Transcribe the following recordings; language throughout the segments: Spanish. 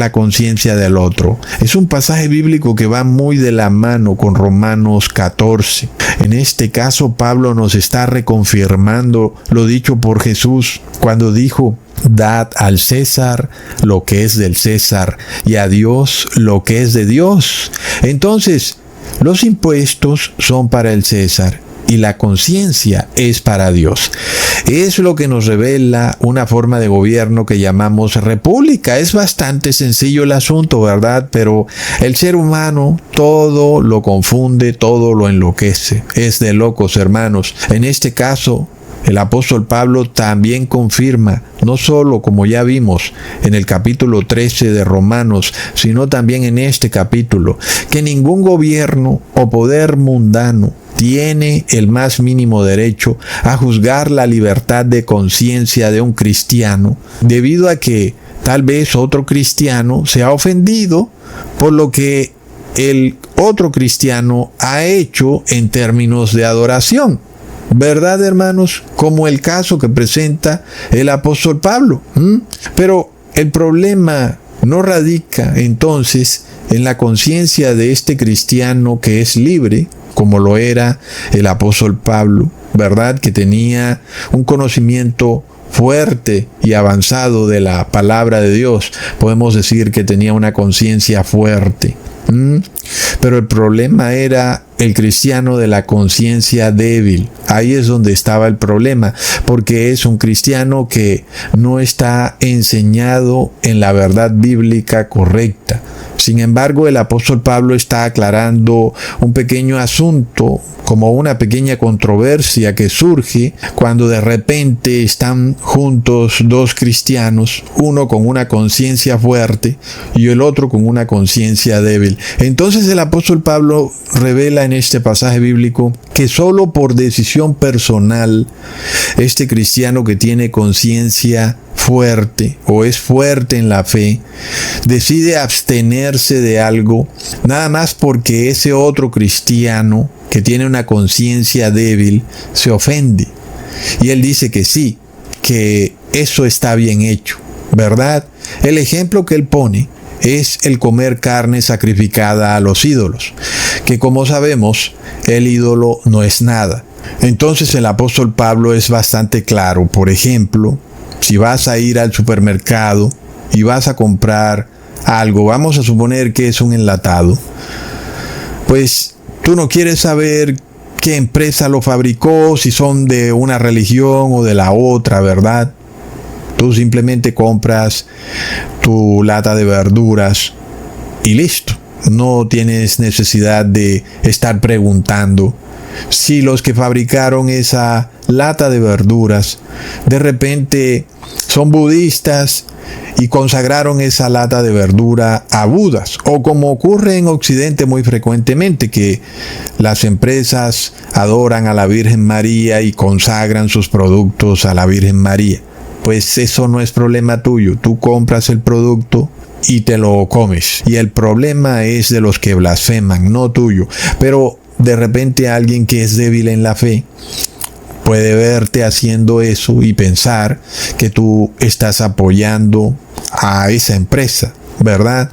la conciencia del otro. Es un pasaje bíblico que va muy de la mano con Romanos 14. En este caso, Pablo nos está reconfirmando lo dicho por Jesús cuando dijo: dad al César lo que es del César y a Dios lo que es de Dios. Entonces, los impuestos son para el César y la conciencia es para Dios. Es lo que nos revela una forma de gobierno que llamamos república. Es bastante sencillo el asunto, ¿verdad? Pero el ser humano todo lo confunde, todo lo enloquece. Es de locos, hermanos. En este caso, el apóstol Pablo también confirma, no solo como ya vimos en el capítulo 13 de Romanos, sino también en este capítulo, que ningún gobierno o poder mundano tiene el más mínimo derecho a juzgar la libertad de conciencia de un cristiano, debido a que tal vez otro cristiano se ha ofendido por lo que el otro cristiano ha hecho en términos de adoración. ¿Verdad, hermanos? Como el caso que presenta el apóstol Pablo. Pero el problema no radica entonces en la conciencia de este cristiano que es libre, como lo era el apóstol Pablo, ¿verdad? Que tenía un conocimiento fuerte y avanzado de la palabra de Dios. Podemos decir que tenía una conciencia fuerte. Pero el problema era el cristiano de la conciencia débil. Ahí es donde estaba el problema, porque es un cristiano que no está enseñado en la verdad bíblica correcta. Sin embargo, el apóstol Pablo está aclarando un pequeño asunto, como una pequeña controversia que surge cuando de repente están juntos dos cristianos, uno con una conciencia fuerte y el otro con una conciencia débil. Entonces el apóstol Pablo revela en este pasaje bíblico que solo por decisión personal, este cristiano que tiene conciencia fuerte o es fuerte en la fe, decide abstenerse de algo, nada más porque ese otro cristiano que tiene una conciencia débil se ofende. Y él dice que sí, que eso está bien hecho, ¿verdad? El ejemplo que él pone es el comer carne sacrificada a los ídolos, que como sabemos, el ídolo no es nada. Entonces el apóstol Pablo es bastante claro. Por ejemplo, si vas a ir al supermercado y vas a comprar algo, vamos a suponer que es un enlatado, pues tú no quieres saber qué empresa lo fabricó, si son de una religión o de la otra, ¿verdad? Tú simplemente compras tu lata de verduras y listo. No tienes necesidad de estar preguntando si los que fabricaron esa lata de verduras de repente son budistas y consagraron esa lata de verdura a Budas, o como ocurre en Occidente muy frecuentemente, que las empresas adoran a la Virgen María y consagran sus productos a la Virgen María. Pues eso no es problema tuyo. Tú compras el producto y te lo comes. Y el problema es de los que blasfeman, no tuyo. Pero de repente alguien que es débil en la fe puede verte haciendo eso y pensar que tú estás apoyando a esa empresa, ¿verdad?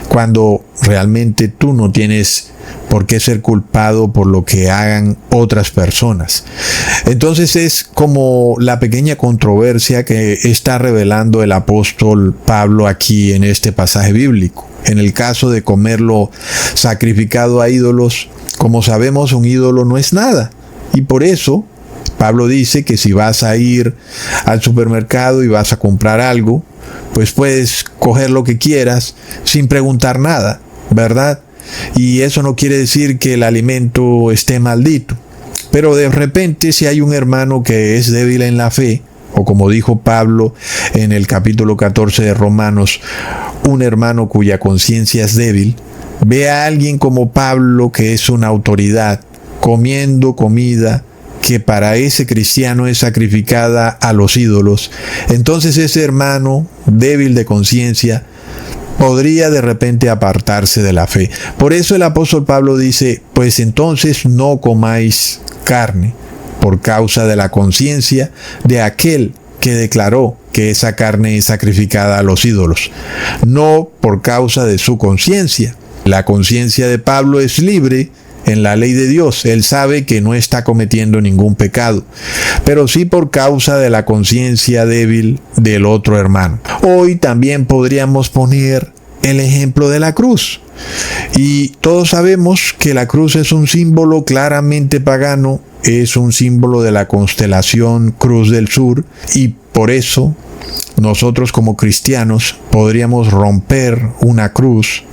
Cuando realmente tú no tienes por qué ser culpado por lo que hagan otras personas. Entonces es como la pequeña controversia que está revelando el apóstol Pablo aquí en este pasaje bíblico. En el caso de comerlo sacrificado a ídolos, como sabemos, un ídolo no es nada. Y por eso Pablo dice que si vas a ir al supermercado y vas a comprar algo, pues puedes coger lo que quieras sin preguntar nada, ¿verdad? Y eso no quiere decir que el alimento esté maldito. Pero de repente, si hay un hermano que es débil en la fe, o como dijo Pablo en el capítulo 14 de Romanos, un hermano cuya conciencia es débil, ve a alguien como Pablo, que es una autoridad, comiendo comida que para ese cristiano es sacrificada a los ídolos, entonces ese hermano débil de conciencia podría de repente apartarse de la fe. Por eso el apóstol Pablo dice, pues entonces no comáis carne por causa de la conciencia de aquel que declaró que esa carne es sacrificada a los ídolos, no por causa de su conciencia. La conciencia de Pablo es libre en la ley de Dios. Él sabe que no está cometiendo ningún pecado, pero sí por causa de la conciencia débil del otro hermano. Hoy también podríamos poner el ejemplo de la cruz. Y todos sabemos que la cruz es un símbolo claramente pagano, es un símbolo de la constelación Cruz del Sur, y por eso nosotros como cristianos podríamos romper una cruz,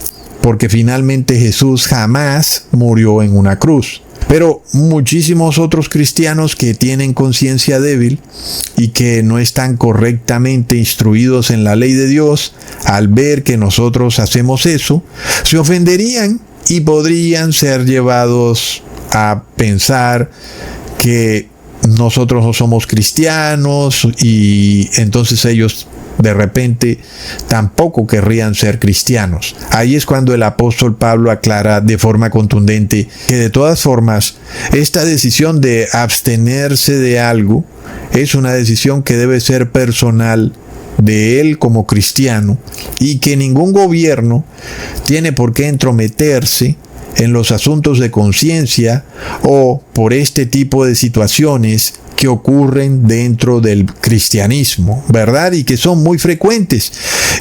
porque finalmente Jesús jamás murió en una cruz. Pero muchísimos otros cristianos que tienen conciencia débil y que no están correctamente instruidos en la ley de Dios, al ver que nosotros hacemos eso, se ofenderían y podrían ser llevados a pensar que nosotros no somos cristianos, y entonces ellos de repente tampoco querrían ser cristianos. Ahí es cuando el apóstol Pablo aclara de forma contundente que de todas formas esta decisión de abstenerse de algo es una decisión que debe ser personal de él como cristiano, y que ningún gobierno tiene por qué entrometerse en los asuntos de conciencia o por este tipo de situaciones que ocurren dentro del cristianismo, ¿verdad? Y que son muy frecuentes,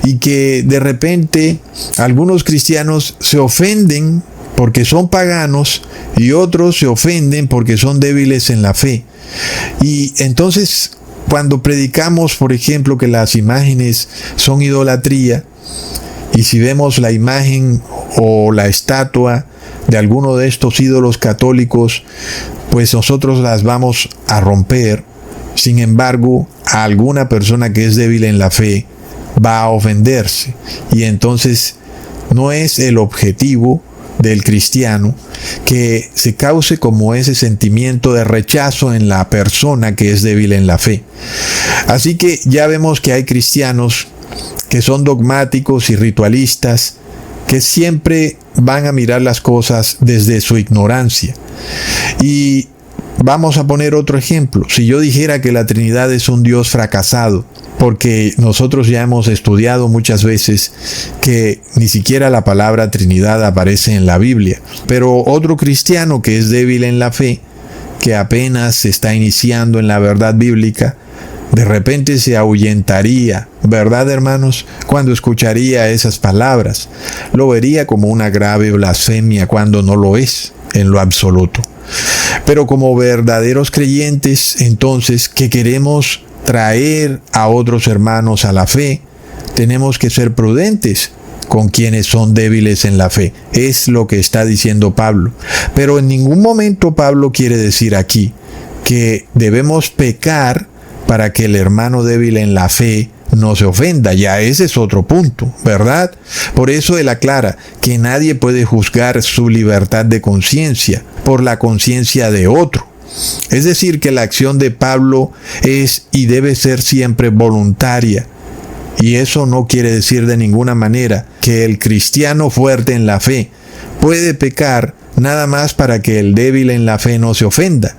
y que de repente algunos cristianos se ofenden porque son paganos y otros se ofenden porque son débiles en la fe. Y entonces, cuando predicamos, por ejemplo, que las imágenes son idolatría, y si vemos la imagen o la estatua de alguno de estos ídolos católicos, pues nosotros las vamos a romper. Sin embargo, a alguna persona que es débil en la fe va a ofenderse, y entonces no es el objetivo del cristiano que se cause como ese sentimiento de rechazo en la persona que es débil en la fe. Así que ya vemos que hay cristianos que son dogmáticos y ritualistas, que siempre van a mirar las cosas desde su ignorancia. Y vamos a poner otro ejemplo. Si yo dijera que la Trinidad es un Dios fracasado, porque nosotros ya hemos estudiado muchas veces que ni siquiera la palabra Trinidad aparece en la Biblia, pero otro cristiano que es débil en la fe, que apenas se está iniciando en la verdad bíblica, de repente se ahuyentaría, ¿verdad, hermanos?, cuando escucharía esas palabras. Lo vería como una grave blasfemia cuando no lo es en lo absoluto. Pero como verdaderos creyentes, entonces, que queremos traer a otros hermanos a la fe, tenemos que ser prudentes con quienes son débiles en la fe. Es lo que está diciendo Pablo. Pero en ningún momento Pablo quiere decir aquí que debemos pecar para que el hermano débil en la fe no se ofenda. Ya ese es otro punto, ¿verdad? Por eso él aclara que nadie puede juzgar su libertad de conciencia por la conciencia de otro. Es decir, que la acción de Pablo es y debe ser siempre voluntaria. Y eso no quiere decir de ninguna manera que el cristiano fuerte en la fe puede pecar nada más para que el débil en la fe no se ofenda.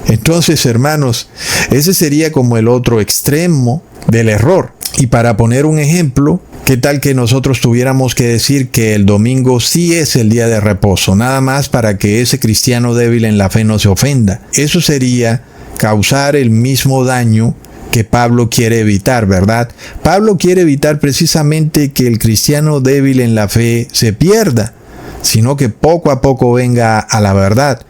Entonces, hermanos, ese sería como el otro extremo del error. Y para poner un ejemplo, ¿qué tal que nosotros tuviéramos que decir que el domingo sí es el día de reposo, nada más para que ese cristiano débil en la fe no se ofenda? Eso sería causar el mismo daño que Pablo quiere evitar, ¿verdad? Pablo quiere evitar precisamente que el cristiano débil en la fe se pierda, sino que poco a poco venga a la verdad.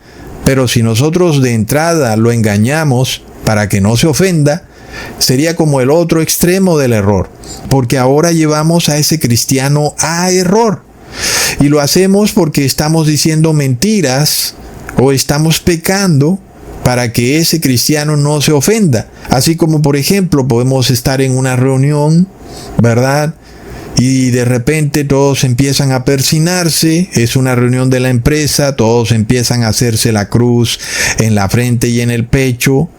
Pero si nosotros de entrada lo engañamos para que no se ofenda, sería como el otro extremo del error, porque ahora llevamos a ese cristiano a error. Y lo hacemos porque estamos diciendo mentiras o estamos pecando para que ese cristiano no se ofenda. Así como, por ejemplo, podemos estar en una reunión, ¿verdad?, y de repente todos empiezan a persinarse, es una reunión de la empresa, todos empiezan a hacerse la cruz en la frente y en el pecho,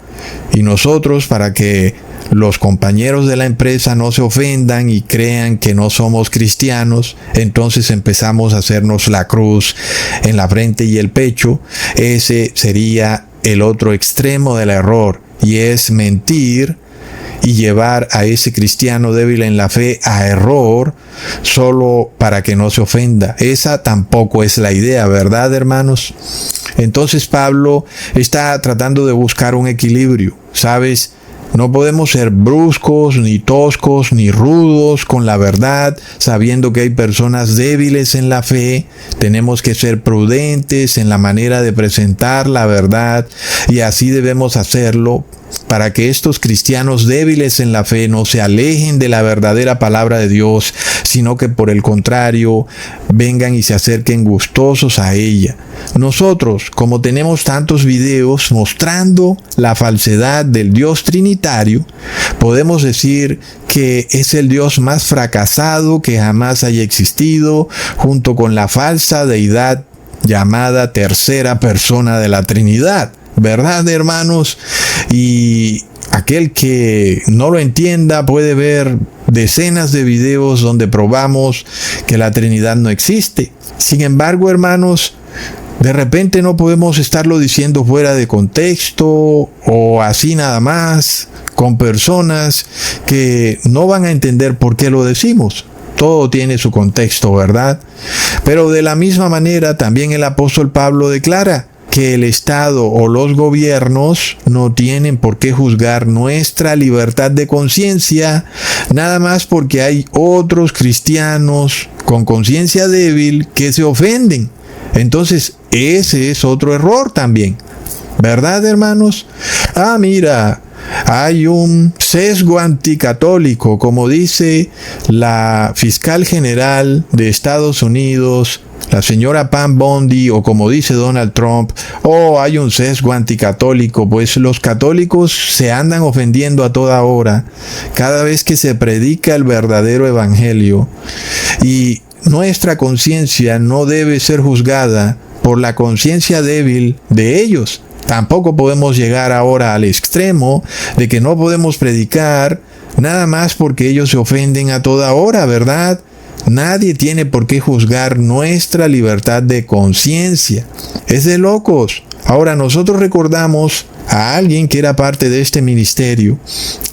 y nosotros, para que los compañeros de la empresa no se ofendan y crean que no somos cristianos, entonces empezamos a hacernos la cruz en la frente y el pecho. Ese sería el otro extremo del error, y es mentir y llevar a ese cristiano débil en la fe a error solo para que no se ofenda. Esa tampoco es la idea, ¿verdad, hermanos? Entonces Pablo está tratando de buscar un equilibrio, ¿sabes? No podemos ser bruscos, ni toscos, ni rudos con la verdad, sabiendo que hay personas débiles en la fe. Tenemos que ser prudentes en la manera de presentar la verdad, y así debemos hacerlo para que estos cristianos débiles en la fe no se alejen de la verdadera palabra de Dios, sino que por el contrario vengan y se acerquen gustosos a ella. Nosotros, como tenemos tantos videos mostrando la falsedad del Dios trinitario, podemos decir que es el Dios más fracasado que jamás haya existido, junto con la falsa deidad llamada tercera persona de la Trinidad. ¿Verdad, hermanos? Y aquel que no lo entienda puede ver decenas de videos donde probamos que la Trinidad no existe. Sin embargo, hermanos, de repente no podemos estarlo diciendo fuera de contexto o así nada más, con personas que no van a entender por qué lo decimos. Todo tiene su contexto, ¿verdad? Pero de la misma manera también el apóstol Pablo declara que el Estado o los gobiernos no tienen por qué juzgar nuestra libertad de conciencia, nada más porque hay otros cristianos con conciencia débil que se ofenden. Entonces, ese es otro error también. ¿Verdad, hermanos? Mira, hay un sesgo anticatólico, como dice la fiscal general de Estados Unidos, la señora Pam Bondi, o como dice Donald Trump, hay un sesgo anticatólico. Pues los católicos se andan ofendiendo a toda hora cada vez que se predica el verdadero evangelio, y nuestra conciencia no debe ser juzgada por la conciencia débil de ellos. Tampoco podemos llegar ahora al extremo de que no podemos predicar nada más porque ellos se ofenden a toda hora, ¿verdad? Nadie tiene por qué juzgar nuestra libertad de conciencia. Es de locos. Ahora nosotros recordamos a alguien que era parte de este ministerio,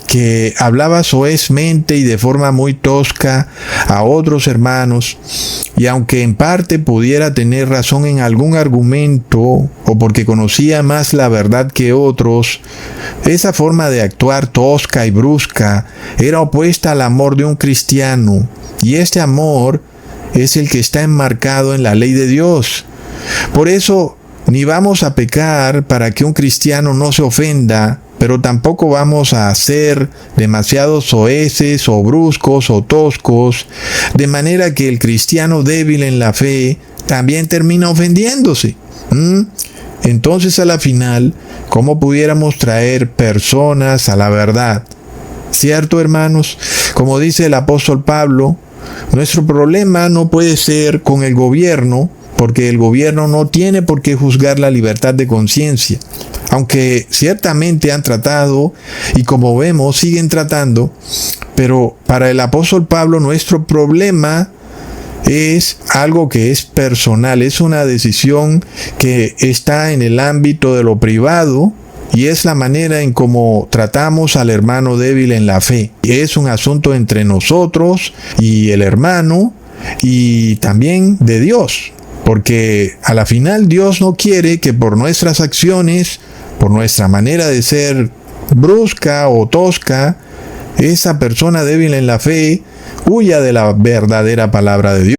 que hablaba soezmente y de forma muy tosca a otros hermanos, y aunque en parte pudiera tener razón en algún argumento o porque conocía más la verdad que otros, esa forma de actuar tosca y brusca era opuesta al amor de un cristiano, y este amor es el que está enmarcado en la ley de Dios. Por eso ni vamos a pecar para que un cristiano no se ofenda, pero tampoco vamos a ser demasiado soeces o bruscos o toscos, de manera que el cristiano débil en la fe también termina ofendiéndose. Entonces, a la final, ¿cómo pudiéramos traer personas a la verdad? ¿Cierto, hermanos? Como dice el apóstol Pablo, nuestro problema no puede ser con el gobierno, porque el gobierno no tiene por qué juzgar la libertad de conciencia, aunque ciertamente han tratado y, como vemos, siguen tratando. Pero para el apóstol Pablo nuestro problema es algo que es personal, es una decisión que está en el ámbito de lo privado, y es la manera en cómo tratamos al hermano débil en la fe. Y es un asunto entre nosotros y el hermano, y también de Dios. Porque a la final Dios no quiere que por nuestras acciones, por nuestra manera de ser brusca o tosca, esa persona débil en la fe huya de la verdadera palabra de Dios.